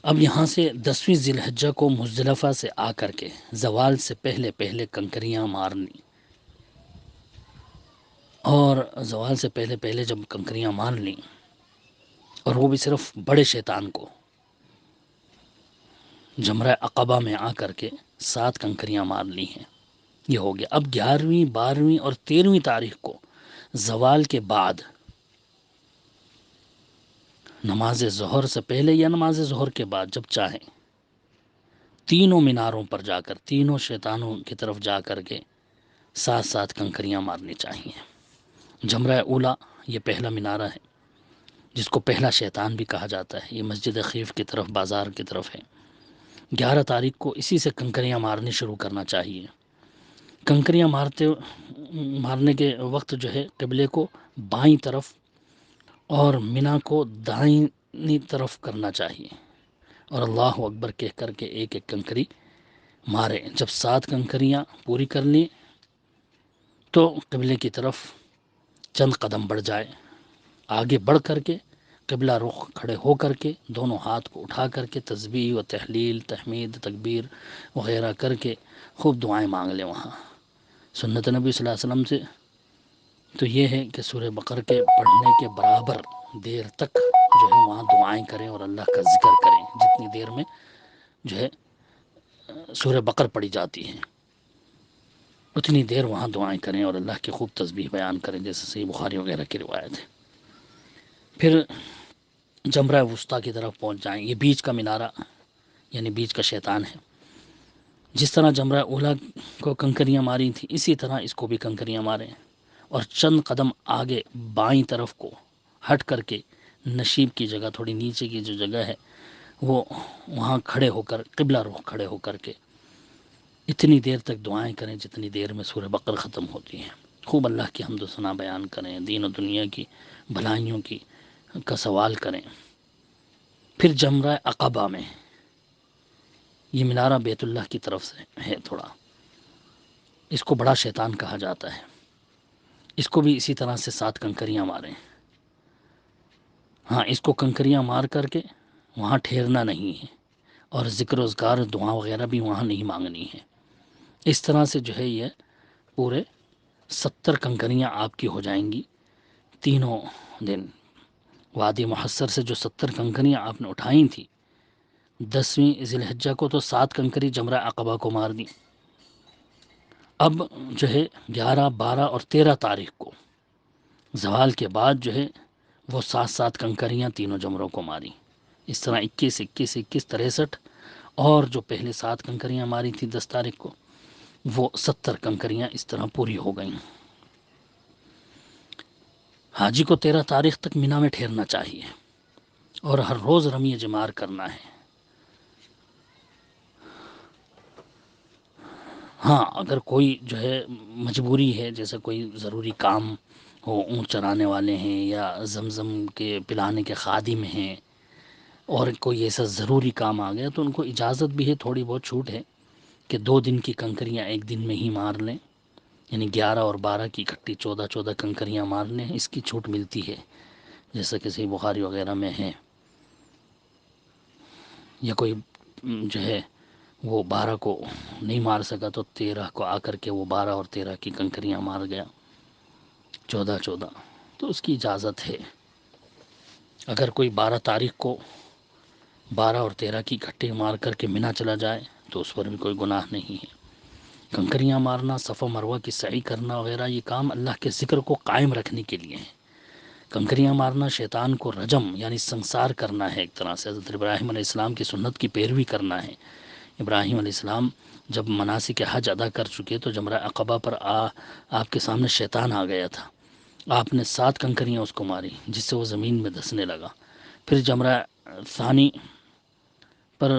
اب یہاں سے 10ویں ذی الحجہ کو مزدلفہ سے آ کر کے زوال سے پہلے پہلے کنکریاں مارنی، اور زوال سے پہلے پہلے جب کنکریاں مار لیں، اور وہ بھی صرف بڑے شیطان کو، جمرہ عقبہ میں آ کر کے 7 کنکریاں مار لی ہیں، یہ ہو گیا۔ اب 11ویں 12ویں اور 13ویں تاریخ کو زوال کے بعد نماز ظہر سے پہلے یا نماز ظہر کے بعد جب چاہیں، تینوں میناروں پر جا کر، تینوں شیطانوں کی طرف جا کر کے 7 کنکریاں مارنی چاہیے۔ جمرہ اولا یہ پہلا مینارہ ہے، جس کو پہلا شیطان بھی کہا جاتا ہے، یہ مسجد خیف کی طرف، بازار کی طرف ہے۔ 11 تاریخ کو اسی سے کنکریاں مارنی شروع کرنا چاہیے۔ کنکریاں مارنے کے وقت جو ہے قبلے کو بائیں طرف اور مینا کو دائیں طرف کرنا چاہیے، اور اللہ اکبر کہہ کر کے ایک ایک کنکری مارے۔ جب 7 کنکریاں پوری کر لیں تو قبلے کی طرف چند قدم بڑھ جائے، آگے بڑھ کر کے قبلہ رخ کھڑے ہو کر کے دونوں ہاتھ کو اٹھا کر کے تسبیح و تحلیل تحمید تکبیر وغیرہ کر کے خوب دعائیں مانگ لیں۔ وہاں سنت نبی صلی اللہ علیہ وسلم سے تو یہ ہے کہ سورہ بقرہ کے پڑھنے کے برابر دیر تک جو ہے وہاں دعائیں کریں اور اللہ کا ذکر کریں، جتنی دیر میں جو ہے سورہ بقرہ پڑھی جاتی ہے اتنی دیر وہاں دعائیں کریں اور اللہ کی خوب تسبیح بیان کریں، جیسے صحیح بخاری وغیرہ کی روایت ہے۔ پھر جمرہ وسطیٰ کی طرف پہنچ جائیں، یہ بیچ کا مینارہ یعنی بیچ کا شیطان ہے۔ جس طرح جمرہ اولا کو کنکریاں ماری تھیں، اسی طرح اس کو بھی کنکریاں ماریں، اور چند قدم آگے بائیں طرف کو ہٹ کر کے نشیب کی جگہ، تھوڑی نیچے کی جو جگہ ہے وہ وہاں کھڑے ہو کر قبلہ رخ کھڑے ہو کر کے اتنی دیر تک دعائیں کریں جتنی دیر میں سورہ بقرہ ختم ہوتی ہے۔ خوب اللہ کی حمد و ثنا بیان کریں، دین و دنیا کی بھلائیوں کی کا سوال کریں۔ پھر جمرہ عقبہ میں، یہ مینارہ بیت اللہ کی طرف سے ہے تھوڑا، اس کو بڑا شیطان کہا جاتا ہے، اس کو بھی اسی طرح سے 7 کنکریاں ماریں۔ ہاں، اس کو کنکریاں مار کر کے وہاں ٹھہرنا نہیں ہے، اور ذکر و اذکار دعا وغیرہ بھی وہاں نہیں مانگنی ہے۔ اس طرح سے جو ہے یہ پورے 70 کنکریاں آپ کی ہو جائیں گی تینوں دن۔ وادی محصر سے جو 70 کنکریاں آپ نے اٹھائی تھیں 10ویں ذی الحجہ کو، تو 7 کنکری جمرہ عقبہ کو مار دی۔ اب جو ہے 11 12 اور 13 تاریخ کو زوال کے بعد جو ہے وہ 7 کنکریاں تینوں جمروں کو ماری۔ اس طرح 21 21 21 63، اور جو پہلے 7 کنکریاں ماری تھی 10 تاریخ کو، وہ 70 کنکریاں اس طرح پوری ہو گئیں۔ حاجی کو 13 تاریخ تک مینا میں ٹھہرنا چاہیے، اور ہر روز رمی جمار کرنا ہے۔ ہاں، اگر کوئی جو ہے مجبوری ہے، جیسے کوئی ضروری کام ہو، اونٹ چرانے والے ہیں یا زمزم کے پلانے کے خادم ہیں، اور کوئی ایسا ضروری کام آ گیا تو ان کو اجازت بھی ہے، تھوڑی بہت چھوٹ ہے کہ 2 دن کی کنکریاں ایک دن میں ہی مار لیں، یعنی 11 اور 12 کی اکٹھی 14 کنکریاں مار لیں، اس کی چھوٹ ملتی ہے، جیسا کہ صحیح بخاری وغیرہ میں ہے۔ یا کوئی جو ہے وہ 12 کو نہیں مار سکا تو 13 کو آ کر کے وہ 12 اور 13 کی کنکریاں مار گیا، 14 تو اس کی اجازت ہے۔ اگر کوئی 12 تاریخ کو 12 اور 13 کی اکٹھے مار کر کے مینا چلا جائے تو اس پر بھی کوئی گناہ نہیں ہے۔ کنکریاں مارنا، صفا مروہ کی سعی کرنا وغیرہ، یہ کام اللہ کے ذکر کو قائم رکھنے کے لیے ہے۔ کنکریاں مارنا شیطان کو رجم یعنی سنسار کرنا ہے، ایک طرح سے حضرت ابراہیم علیہ السلام کی سنت کی پیروی کرنا ہے۔ ابراہیم علیہ السلام جب مناسک حج ادا کر چکے تو جمرہ عقبہ پر آپ کے سامنے شیطان آ گیا تھا، آپ نے 7 کنکریاں اس کو ماری جس سے وہ زمین میں دھسنے لگا۔ پھر جمرہ ثانی پر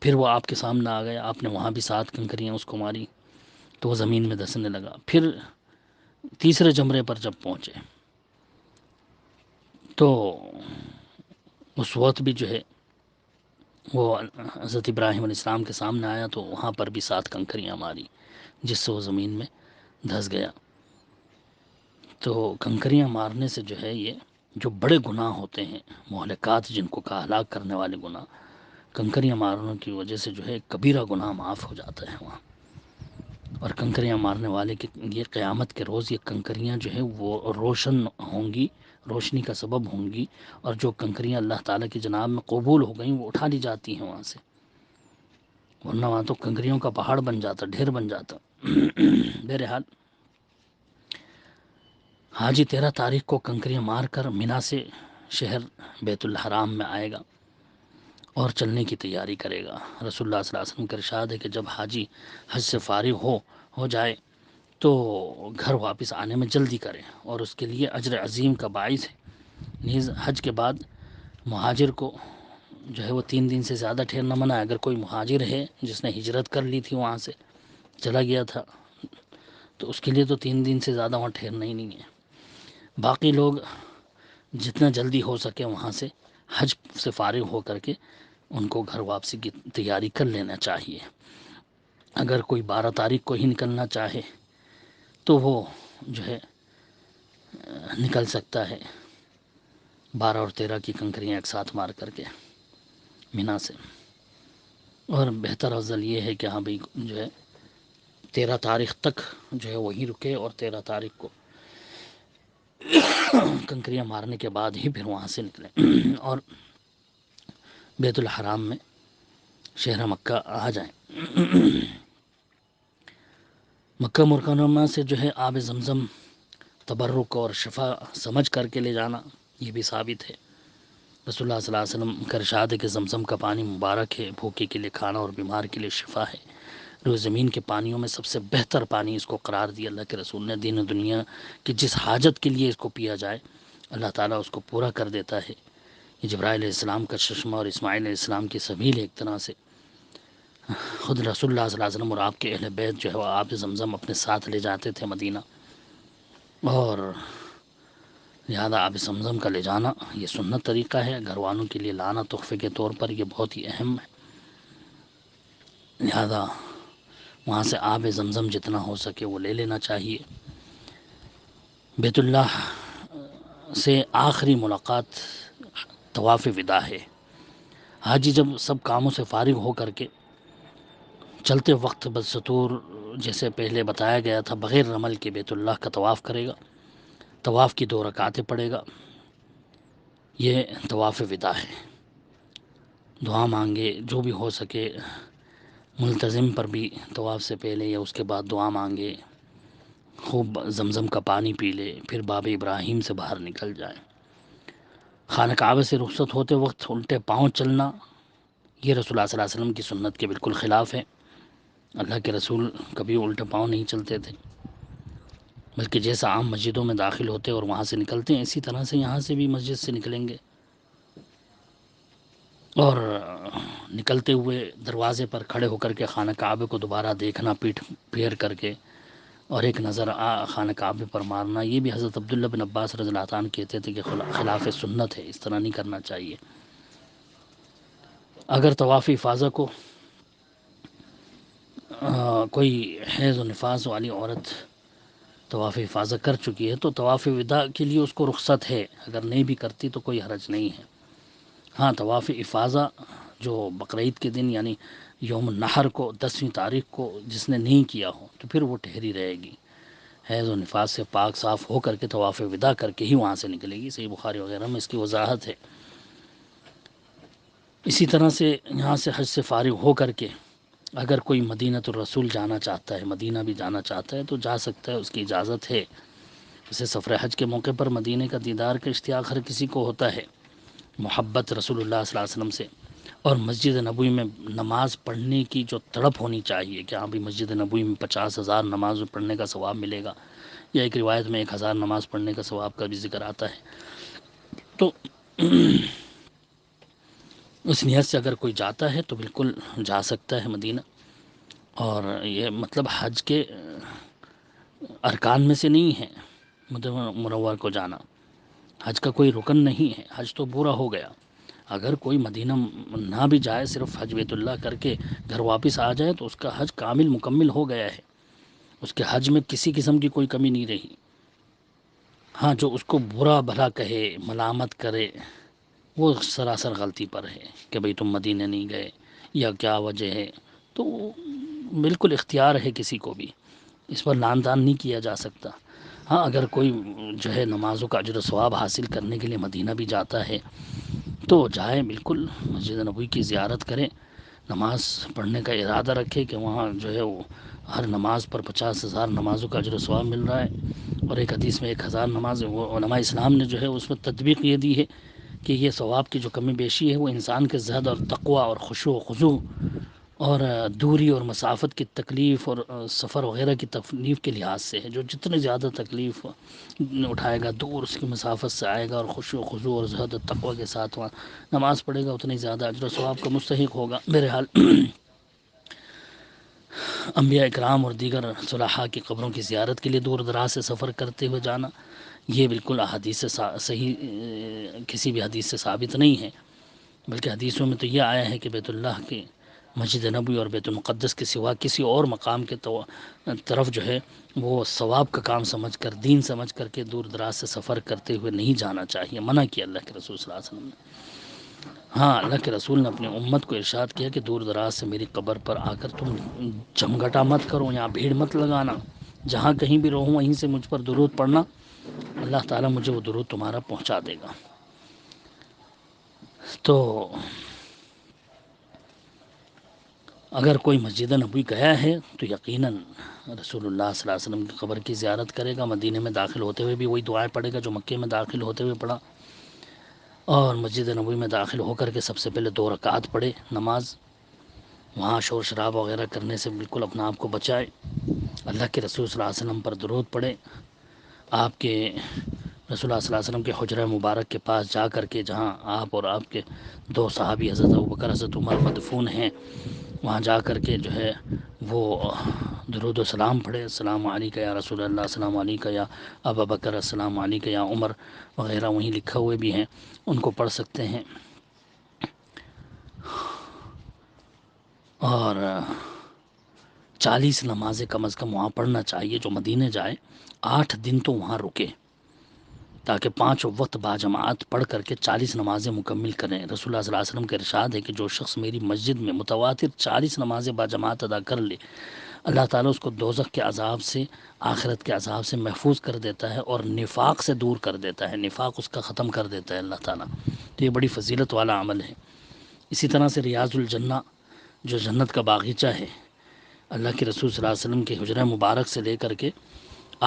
پھر وہ آپ کے سامنے آ گیا، آپ نے وہاں بھی 7 کنکریاں اس کو ماری تو وہ زمین میں دھسنے لگا۔ پھر تیسرے جمرے پر جب پہنچے تو اس وقت بھی جو ہے وہ حضرت ابراہیم علیہ السلام کے سامنے آیا تو وہاں پر بھی 7 کنکریاں ماری جس سے وہ زمین میں دھس گیا۔ تو کنکریاں مارنے سے جو ہے یہ جو بڑے گناہ ہوتے ہیں، مہلکات جن کو ہلاک کرنے والے گناہ، کنکریاں مارنے کی وجہ سے جو ہے کبیرہ گناہ معاف ہو جاتا ہے وہاں. اور کنکریاں مارنے والے کی یہ قیامت کے روز یہ کنکریاں جو ہے وہ روشن ہوں گی، روشنی کا سبب ہوں گی، اور جو کنکریاں اللہ تعالیٰ کی جناب میں قبول ہو گئیں وہ اٹھا لی جاتی ہیں وہاں سے، ورنہ وہاں تو کنکریوں کا پہاڑ بن جاتا، ڈھیر بن جاتا. بہرحال حاجی 13 تاریخ کو کنکریاں مار کر مینا سے شہر بیت الحرام میں آئے گا اور چلنے کی تیاری کرے گا. رسول اللہ صلی اللہ علیہ وسلم کا ارشاد ہے کہ جب حاجی حج سے فارغ ہو جائے تو گھر واپس آنے میں جلدی کرے، اور اس کے لیے اجر عظیم کا باعث ہے. نیز حج کے بعد مہاجر کو جو ہے وہ 3 دن سے زیادہ ٹھہرنا منع ہے. اگر کوئی مہاجر ہے جس نے ہجرت کر لی تھی، وہاں سے چلا گیا تھا، تو اس کے لیے تو 3 دن سے زیادہ وہاں ٹھہرنا ہی نہیں ہے. باقی لوگ جتنا جلدی ہو سکے وہاں سے حج سے فارغ ہو کر کے ان کو گھر واپسی کی تیاری کر لینا چاہیے. اگر کوئی 12 تاریخ کو ہی نکلنا چاہے تو وہ جو ہے نکل سکتا ہے 12 اور 13 کی کنکریاں ایک ساتھ مار کر کے مینا سے. اور بہتر افضل یہ ہے کہ ہاں بھائی جو ہے 13 تاریخ تک جو ہے وہیں رکے، اور 13 تاریخ کو کنکریاں مارنے کے بعد ہی پھر وہاں سے نکلیں اور بیت الحرام میں شہر مکہ آ جائیں. مکہ مکرمہ سے جو ہے آب زمزم تبرک اور شفا سمجھ کر کے لے جانا یہ بھی ثابت ہے. رسول اللہ صلی اللہ علیہ وسلم کا ارشاد ہے کہ زمزم کا پانی مبارک ہے، بھوکے کے لیے کھانا اور بیمار کے لیے شفا ہے. روئے زمین کے پانیوں میں سب سے بہتر پانی اس کو قرار دیا اللہ کے رسول نے. دین و دنیا کی جس حاجت کے لیے اس کو پیا جائے اللہ تعالیٰ اس کو پورا کر دیتا ہے. یہ جبرائیل علیہ السلام کا چشمہ اور اسماعیل علیہ السلام کی سبیل ایک طرح سے. خود رسول اللہ صلی اللہ علیہ وسلم اور آپ کے اہل بیت جو ہے وہ آب زمزم اپنے ساتھ لے جاتے تھے مدینہ، اور لہٰذا آب زمزم کا لے جانا یہ سنت طریقہ ہے. گھر والوں کے لیے لانا تحفے کے طور پر یہ بہت ہی اہم ہے. لہذا وہاں سے آب زمزم جتنا ہو سکے وہ لے لینا چاہیے. بیت اللہ سے آخری ملاقات طواف وداع ہے. حاجی جب سب کاموں سے فارغ ہو کر کے چلتے وقت بدستور جیسے پہلے بتایا گیا تھا بغیر رمل کے بیت اللہ کا طواف کرے گا. طواف کی 2 رکعتیں پڑھے گا. یہ طواف وداع ہے. دعا مانگے جو بھی ہو سکے، ملتزم پر بھی طواف سے پہلے یا اس کے بعد دعا مانگے، خوب زمزم کا پانی پی لے، پھر باب ابراہیم سے باہر نکل جائے. خانہ کعبہ سے رخصت ہوتے وقت الٹے پاؤں چلنا یہ رسول اللہ صلی اللہ علیہ وسلم کی سنت کے بالکل خلاف ہے. اللہ کے رسول کبھی الٹے پاؤں نہیں چلتے تھے، بلکہ جیسا عام مسجدوں میں داخل ہوتے اور وہاں سے نکلتے ہیں اسی طرح سے یہاں سے بھی مسجد سے نکلیں گے، اور نکلتے ہوئے دروازے پر کھڑے ہو کر کے خانہ کعبہ کو دوبارہ دیکھنا پیٹھ پھیر کر کے، اور ایک نظر خانہ کعبہ پر مارنا. یہ بھی حضرت عبداللہ بن عباس رضی اللہ عنہ کہتے تھے کہ خلاف سنت ہے، اس طرح نہیں کرنا چاہیے. اگر طواف افاضہ کو کوئی حیض و نفاس والی عورت طواف افاضہ کر چکی ہے تو طواف وداع کے لیے اس کو رخصت ہے. اگر نہیں بھی کرتی تو کوئی حرج نہیں ہے. ہاں طواف افاضہ جو بقرعید کے دن یعنی یوم النحر کو 10ویں تاریخ کو جس نے نہیں کیا ہو تو پھر وہ ٹھہری رہے گی، حیض و نفاس سے پاک صاف ہو کر کے طواف وداع کر کے ہی وہاں سے نکلے گی. صحیح بخاری وغیرہ میں اس کی وضاحت ہے. اسی طرح سے یہاں سے حج سے فارغ ہو کر کے اگر کوئی مدینۃ الرسول جانا چاہتا ہے، مدینہ بھی جانا چاہتا ہے تو جا سکتا ہے، اس کی اجازت ہے. جیسے سفر حج کے موقع پر مدینہ کا دیدار کا اشتیاق ہر کسی کو ہوتا ہے، محبت رسول اللہ صلی اللہ علیہ وسلم سے، اور مسجد نبوی میں نماز پڑھنے کی جو تڑپ ہونی چاہیے کہ ہاں بھی مسجد نبوی میں 50,000 نماز پڑھنے کا ثواب ملے گا، یا ایک روایت میں 1,000 نماز پڑھنے کا ثواب کا بھی ذکر آتا ہے. تو اس نیت سے اگر کوئی جاتا ہے تو بالکل جا سکتا ہے مدینہ. اور یہ مطلب حج کے ارکان میں سے نہیں ہے مدینہ منورہ کو جانا، حج کا کوئی رکن نہیں ہے. حج تو پورا ہو گیا. اگر کوئی مدینہ نہ بھی جائے، صرف حج بیت اللہ کر کے گھر واپس آ جائے تو اس کا حج کامل مکمل ہو گیا ہے. اس کے حج میں کسی قسم کی کوئی کمی نہیں رہی. ہاں جو اس کو برا بھلا کہے، ملامت کرے، وہ سراسر غلطی پر ہے کہ بھئی تم مدینے نہیں گئے یا کیا وجہ ہے، تو بالکل اختیار ہے کسی کو بھی، اس پر لان تان نہیں کیا جا سکتا۔ ہاں اگر کوئی جو ہے نمازوں کا اجر و ثواب حاصل کرنے کے لیے مدینہ بھی جاتا ہے تو جائے، بالکل مسجد نبوی کی زیارت کریں، نماز پڑھنے کا ارادہ رکھے کہ وہاں جو ہے وہ ہر نماز پر 50,000 نمازوں کا اجر و ثواب مل رہا ہے، اور ایک حدیث میں 1,000 نماز، وہ علماء اسلام نے جو ہے اس میں تطبیق یہ دی ہے کہ یہ ثواب کی جو کمی بیشی ہے وہ انسان کے زہد اور تقوی اور خشوع و خضوع اور دوری اور مسافت کی تکلیف اور سفر وغیرہ کی تکلیف کے لحاظ سے ہے۔ جو جتنے زیادہ تکلیف اٹھائے گا، دور اس کی مسافت سے آئے گا اور خشوع و خضوع اور زہد و تقوی کے ساتھ وہاں نماز پڑھے گا، اتنی زیادہ اجر و ثواب کا مستحق ہوگا۔ بہرحال انبیاء اکرام اور دیگر صلحاء کی قبروں کی زیارت کے لیے دور دراز سے سفر کرتے ہوئے جانا، یہ بالکل احادیث سے صحیح کسی بھی حدیث سے ثابت نہیں ہے، بلکہ حدیثوں میں تو یہ آیا ہے کہ بیت اللہ کے مسجد نبوی اور بیت المقدس کے سوا کسی اور مقام کے طرف جو ہے وہ ثواب کا کام سمجھ کر، دین سمجھ کر کے دور دراز سے سفر کرتے ہوئے نہیں جانا چاہیے، منع کیا اللہ کے رسول صلی اللہ علیہ وسلم نے۔ ہاں اللہ کے رسول نے اپنی امت کو ارشاد کیا کہ دور دراز سے میری قبر پر آ کر تم جھمگٹا مت کرو، یہاں بھیڑ مت لگانا، جہاں کہیں بھی رہوں وہیں سے مجھ پر درود پڑھنا، اللہ تعالیٰ مجھے وہ درود تمہارا پہنچا دے گا۔ تو اگر کوئی مسجد نبوی گیا ہے تو یقیناً رسول اللہ صلی اللہ علیہ وسلم کی قبر کی زیارت کرے گا، مدینے میں داخل ہوتے ہوئے بھی وہی دعائیں پڑھے گا جو مکے میں داخل ہوتے ہوئے پڑھا، اور مسجد نبوی میں داخل ہو کر کے سب سے پہلے 2 رکعت پڑھے نماز، وہاں شور شراب وغیرہ کرنے سے بالکل اپنا آپ کو بچائے، اللہ کے رسول صلی اللہ علیہ وسلم پر درود پڑھے، آپ کے رسول اللہ صلی اللہ علیہ وسلم کے حجرہ مبارک کے پاس جا کر کے جہاں آپ اور آپ کے 2 صحابی حضرت ابوبکر حضرت عمر مدفون ہیں، وہاں جا کر کے جو ہے وہ درود و سلام پڑھے، السلام علیکہ یا رسول اللہ، السلام علیکہ یا ابا بکر، السلام علیکہ یا عمر وغیرہ وہیں لکھے ہوئے بھی ہیں، ان کو پڑھ سکتے ہیں۔ اور 40 نمازیں کم از کم وہاں پڑھنا چاہیے، جو مدینے جائے 8 دن تو وہاں رکے تاکہ 5 وقت باجماعت پڑھ کر کے 40 نمازیں مکمل کریں۔ رسول اللہ صلی اللہ علیہ وسلم کا ارشاد ہے کہ جو شخص میری مسجد میں متواتر 40 نمازیں باجماعت ادا کر لے، اللہ تعالیٰ اس کو دوزخ کے عذاب سے، آخرت کے عذاب سے محفوظ کر دیتا ہے اور نفاق سے دور کر دیتا ہے، نفاق اس کا ختم کر دیتا ہے اللہ تعالیٰ۔ تو یہ بڑی فضیلت والا عمل ہے۔ اسی طرح سے ریاض الجنہ جو جنت کا باغیچہ ہے، اللہ کے رسول صلی اللہ علیہ وسلم کے حجرہ مبارک سے لے کر کے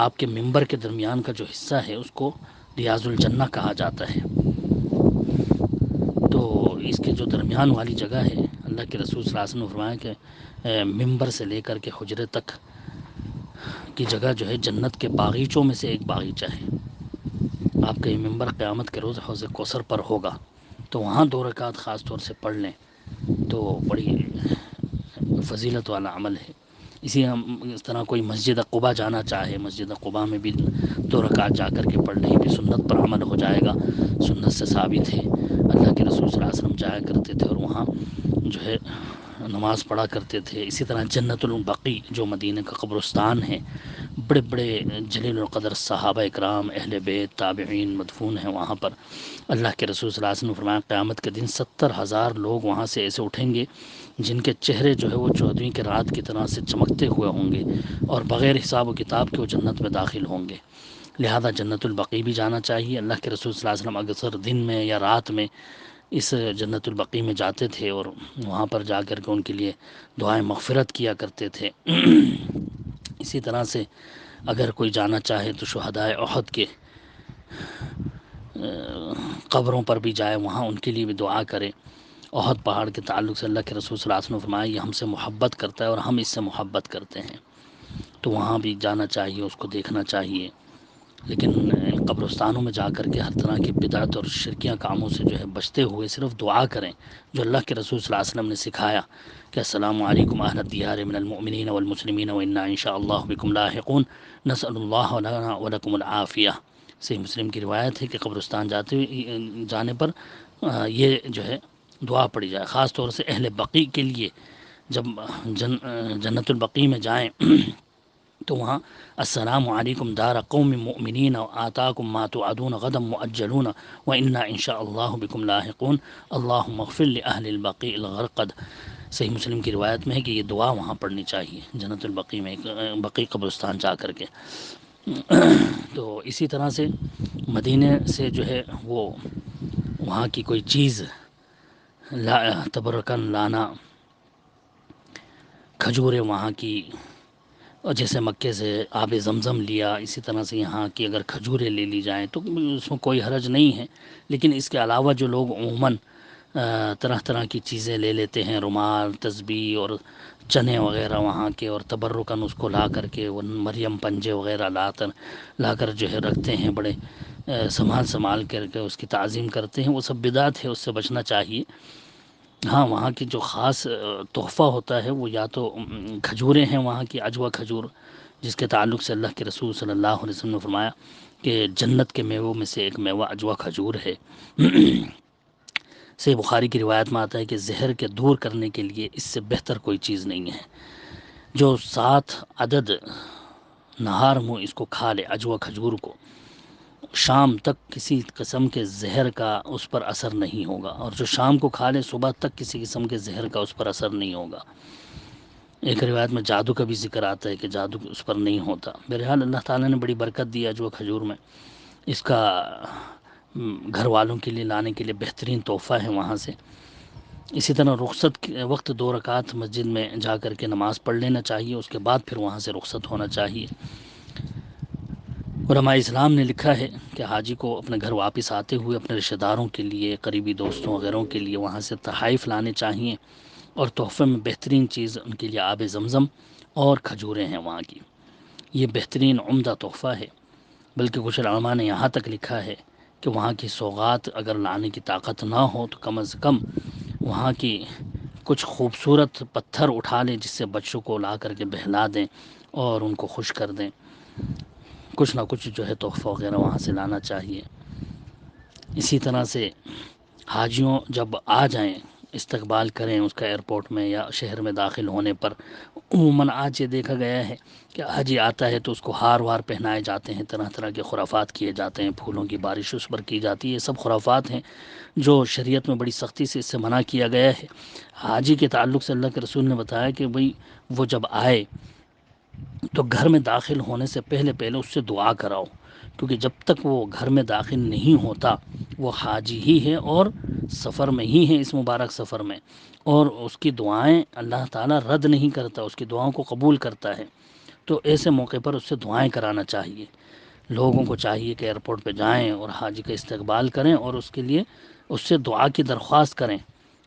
آپ کے منبر کے درمیان کا جو حصہ ہے اس کو ریاض الجنہ کہا جاتا ہے۔ تو اس کے جو درمیان والی جگہ ہے، اللہ کے رسول صلی اللہ علیہ وسلم نے فرمایا کہ منبر سے لے کر کے حجرے تک کی جگہ جو ہے جنت کے باغیچوں میں سے ایک باغیچہ ہے۔ آپ کا یہ منبر قیامت کے روز حوض کوثر پر ہوگا، تو وہاں 2 رکعت خاص طور سے پڑھ لیں تو بڑی فضیلت والا عمل ہے۔ اس طرح کوئی مسجد قباء جانا چاہے، مسجد قباء میں بھی 2 رکعت جا کر کے پڑھ لیں، یہ بھی سنت پر عمل ہو جائے گا، سنت سے ثابت ہے۔ اللہ کے رسول صلی اللہ علیہ وسلم جایا کرتے تھے اور وہاں جو ہے نماز پڑھا کرتے تھے۔ اسی طرح جنت البقیع جو مدینہ کا قبرستان ہے، بڑے بڑے جلیل القدر صحابہ اکرام، اہل بیت، تابعین مدفون ہیں وہاں پر۔ اللہ کے رسول صلی اللہ علیہ وسلم نے فرمایا قیامت کے دن 70,000 لوگ وہاں سے ایسے اٹھیں گے جن کے چہرے جو ہے وہ 14ویں کی رات کی طرح سے چمکتے ہوئے ہوں گے، اور بغیر حساب و کتاب کے وہ جنت میں داخل ہوں گے۔ لہذا جنت البقیع بھی جانا چاہیے۔ اللہ کے رسول صلی اللہ علیہ وسلم اکثر دن میں یا رات میں اس جنت البقیع میں جاتے تھے اور وہاں پر جا کر کے ان کے لیے دعائیں مغفرت کیا کرتے تھے۔ اسی طرح سے اگر کوئی جانا چاہے تو شہدائے احد کے قبروں پر بھی جائے، وہاں ان کے لیے بھی دعا کرے۔ احد پہاڑ کے تعلق سے اللہ کے رسول صلی اللہ علیہ وسلم نے فرمایا یہ ہم سے محبت کرتا ہے اور ہم اس سے محبت کرتے ہیں، تو وہاں بھی جانا چاہیے، اس کو دیکھنا چاہیے۔ لیکن قبرستانوں میں جا کر کے ہر طرح کی بدعت اور شرکیاں کاموں سے جو ہے بچتے ہوئے صرف دعا کریں جو اللہ کے رسول صلی اللہ علیہ وسلم نے سکھایا کہ السلام علیکم اہل الدیار من المؤمنین والمسلمین وانا ان شاء اللہ بکم لاحقون نسأل اللہ لنا ولکم العافیہ۔ صحیح مسلم کی روایت ہے کہ قبرستان جانے پر یہ جو ہے دعا پڑھی جائے، خاص طور سے اہل بقیع کے لیے۔ جب جنت البقیع میں جائیں تو وہاں السلام علیکم دار قوم مؤمنین آتاکم ما توعدون غدا مؤجلون وإنا ان شاء اللہ بکم لاحقون اللہم اغفر لأہل البقیع الغرقد۔ صحیح مسلم کی روایت میں ہے کہ یہ دعا وہاں پڑھنی چاہیے جنت البقیع میں، بقیع قبرستان جا کر کے۔ تو اسی طرح سے مدینے سے جو ہے وہ وہاں کی کوئی چیز تبرکن لانا، کھجوریں وہاں کی، اور جیسے مکے سے آب زمزم لیا، اسی طرح سے یہاں کی اگر کھجوریں لے لی جائیں تو اس میں کوئی حرج نہیں ہے۔ لیکن اس کے علاوہ جو لوگ عموماً طرح طرح کی چیزیں لے لیتے ہیں، رومال، تسبیح اور چنے وغیرہ وہاں کے، اور تبرکن اس کو لا کر کے وہ مریم پنجے وغیرہ لا کر جو ہے رکھتے ہیں، بڑے سنبھال کر کے اس کی تعظیم کرتے ہیں، وہ سب بدعت ہے، اس سے بچنا چاہیے۔ ہاں وہاں کی جو خاص تحفہ ہوتا ہے وہ یا تو کھجوریں ہیں، وہاں کی عجوہ کھجور، جس کے تعلق سے اللہ کے رسول صلی اللہ علیہ وسلم نے فرمایا کہ جنت کے میووں میں سے ایک میوہ عجوہ کھجور ہے۔ سے بخاری کی روایت میں آتا ہے کہ زہر کے دور کرنے کے لیے اس سے بہتر کوئی چیز نہیں ہے۔ جو 7 عدد نہار منہ اس کو کھا لے، عجوہ کھجور کو، شام تک کسی قسم کے زہر کا اس پر اثر نہیں ہوگا، اور جو شام کو کھا لے صبح تک کسی قسم کے زہر کا اس پر اثر نہیں ہوگا۔ ایک روایت میں جادو کا بھی ذکر آتا ہے کہ جادو اس پر نہیں ہوتا۔ بہرحال اللہ تعالیٰ نے بڑی برکت دی عجوہ کھجور میں، اس کا گھر والوں کے لیے لانے کے لیے بہترین تحفہ ہے وہاں سے۔ اسی طرح رخصت کے وقت 2 رکعت مسجد میں جا کر کے نماز پڑھ لینا چاہیے، اس کے بعد پھر وہاں سے رخصت ہونا چاہیے۔ علماء اسلام نے لکھا ہے کہ حاجی کو اپنے گھر واپس آتے ہوئے اپنے رشتہ داروں کے لیے، قریبی دوستوں وغیرہ کے لیے وہاں سے تحائف لانے چاہیے، اور تحفے میں بہترین چیز ان کے لیے آب زمزم اور کھجوریں ہیں وہاں کی۔ یہ بہترین عمدہ تحفہ ہے، بلکہ کچھ علماء نے یہاں تک لکھا ہے کہ وہاں کی سوغات اگر لانے کی طاقت نہ ہو تو کم از کم وہاں کی کچھ خوبصورت پتھر اٹھا لیں، جس سے بچوں کو لا کر کے بہلا دیں اور ان کو خوش کر دیں۔ کچھ نہ کچھ جو ہے تحفہ وغیرہ وہاں سے لانا چاہیے۔ اسی طرح سے حاجیوں جب آ جائیں، استقبال کریں اس کا ایئرپورٹ میں یا شہر میں داخل ہونے پر۔ عموماً آج یہ دیکھا گیا ہے کہ حاجی آتا ہے تو اس کو ہار وار پہنائے جاتے ہیں، طرح طرح کے خرافات کیے جاتے ہیں، پھولوں کی بارش اس پر کی جاتی ہے۔ یہ سب خرافات ہیں جو شریعت میں بڑی سختی سے اس سے منع کیا گیا ہے۔ حاجی کے تعلق سے اللہ کے رسول نے بتایا کہ بھئی وہ جب آئے تو گھر میں داخل ہونے سے پہلے اس سے دعا کراؤ، کیونکہ جب تک وہ گھر میں داخل نہیں ہوتا وہ حاجی ہی ہے اور سفر میں ہی ہے، اس مبارک سفر میں، اور اس کی دعائیں اللہ تعالیٰ رد نہیں کرتا، اس کی دعاؤں کو قبول کرتا ہے۔ تو ایسے موقع پر اس سے دعائیں کرانا چاہیے۔ لوگوں کو چاہیے کہ ایئرپورٹ پہ جائیں اور حاجی کا استقبال کریں اور اس کے لیے اس سے دعا کی درخواست کریں،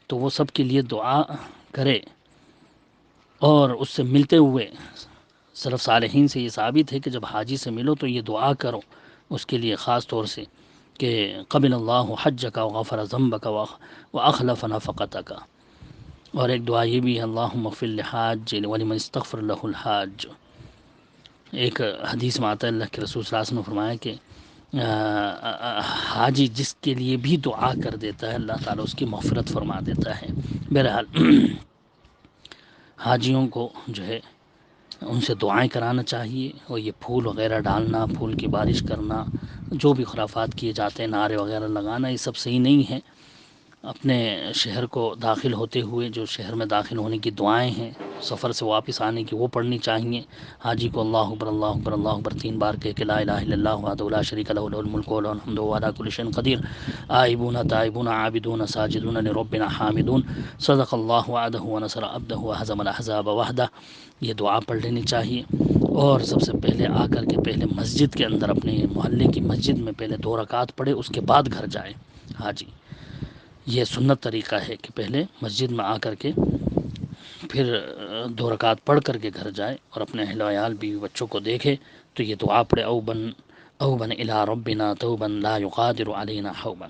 تو وہ سب کے لیے دعا کرے۔ اور اس سے ملتے ہوئے سلف صالحین سے یہ ثابت ہے کہ جب حاجی سے ملو تو یہ دعا کرو اس کے لیے خاص طور سے کہ قبل اللہ حجک وغفر ذنبک واخلف نفقتک۔ اور ایک دعا یہ بھی ہے اللہم اغفر لحاج ولمن استغفر لہ الحاج۔ ایک حدیث میں آتا ہے اللہ کے رسول صلی اللہ علیہ وسلم نے فرمایا کہ حاجی جس کے لیے بھی دعا کر دیتا ہے اللہ تعالیٰ اس کی مغفرت فرما دیتا ہے۔ بہرحال حاجیوں کو جو ہے ان سے دعائیں کرانا چاہیے، اور یہ پھول وغیرہ ڈالنا، پھول کی بارش کرنا، جو بھی خرافات کیے جاتے ہیں، نعرے وغیرہ لگانا، یہ سب صحیح نہیں ہے۔ اپنے شہر کو داخل ہوتے ہوئے جو شہر میں داخل ہونے کی دعائیں ہیں، سفر سے واپس آنے کی، وہ پڑھنی چاہیے۔ حاجی کو اللہ اکبر اللہ اکبر اللہ اکبر 3 بار کہہ کہ لا الہ الا اللہ وحدہ لا شریک لہ لہ الملک ولہ الحمد وهو علی کل شیء قدیر، آئبون تائبون عابدون ساجدون لربنا حامدون، صدق اللہ وعدہ ونصر عبدہ وہزم الاحزاب وحدہ۔ یہ دعا پڑھ لینی چاہیے، اور سب سے پہلے آ کر کے پہلے مسجد کے اندر اپنے محلے کی مسجد میں پہلے 2 رکعت پڑھے، اس کے بعد گھر جائے حاجی۔ یہ سنت طریقہ ہے کہ پہلے مسجد میں آ کر کے پھر 2 رکعت پڑھ کر کے گھر جائے، اور اپنے اہل و عیال بیوی بچوں کو دیکھے تو یہ دعا پڑھے اوبن الی ربنا توبا لا یقادر علینا حوبا۔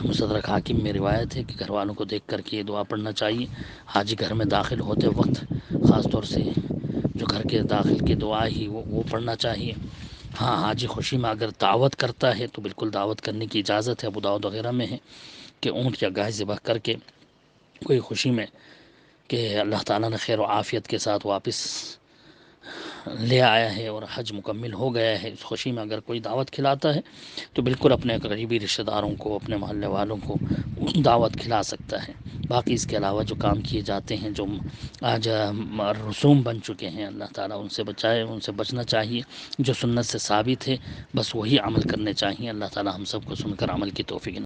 مستدرک حاکم میں روایت ہے کہ گھر والوں کو دیکھ کر کے یہ دعا پڑھنا چاہیے۔ حاجی گھر میں داخل ہوتے وقت خاص طور سے جو گھر کے داخل کی دعا ہی وہ پڑھنا چاہیے۔ ہاں حاجی خوشی میں اگر دعوت کرتا ہے تو بالکل دعوت کرنے کی اجازت ہے، ابو داؤد وغیرہ میں ہے کہ اونٹ یا گائے ذبح کر کے کوئی خوشی میں کہ اللہ تعالیٰ نے خیر و عافیت کے ساتھ واپس لے آیا ہے اور حج مکمل ہو گیا ہے، اس خوشی میں اگر کوئی دعوت کھلاتا ہے تو بالکل اپنے قریبی رشتہ داروں کو، اپنے محلے والوں کو دعوت کھلا سکتا ہے۔ باقی اس کے علاوہ جو کام کیے جاتے ہیں، جو آج رسوم بن چکے ہیں، اللہ تعالیٰ ان سے بچائے، ان سے بچنا چاہیے۔ جو سنت سے ثابت ہے بس وہی عمل کرنے چاہیے۔ اللہ تعالیٰ ہم سب کو سن کر عمل کی توفیق